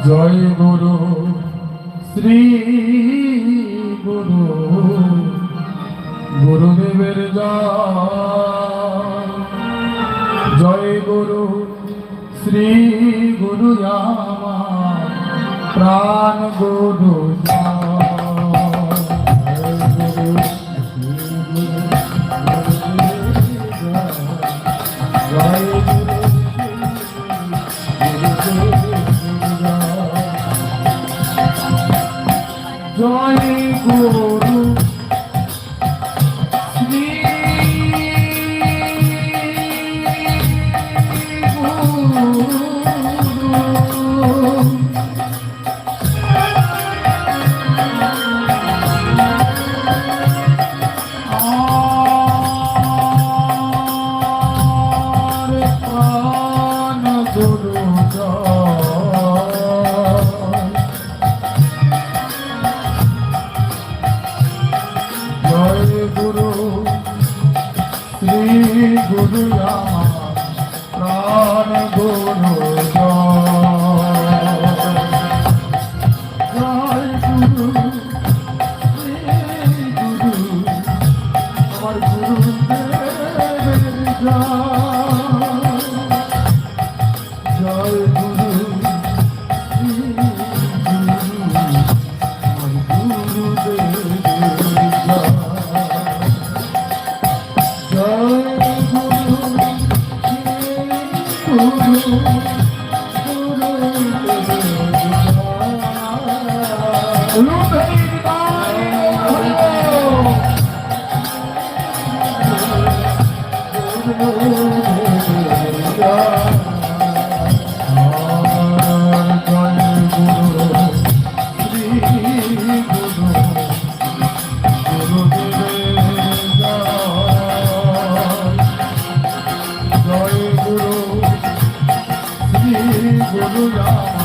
জয় গুরু শ্রী গুরু গুরুদেবের জয় গুরু শ্রী গুরু আমার প্রাণ গুরু জয় গুরু শ্রী গুরু আমার প্রাণ গুরু জয় গুরু গুরু আমার গুরু জয় গুরু Guru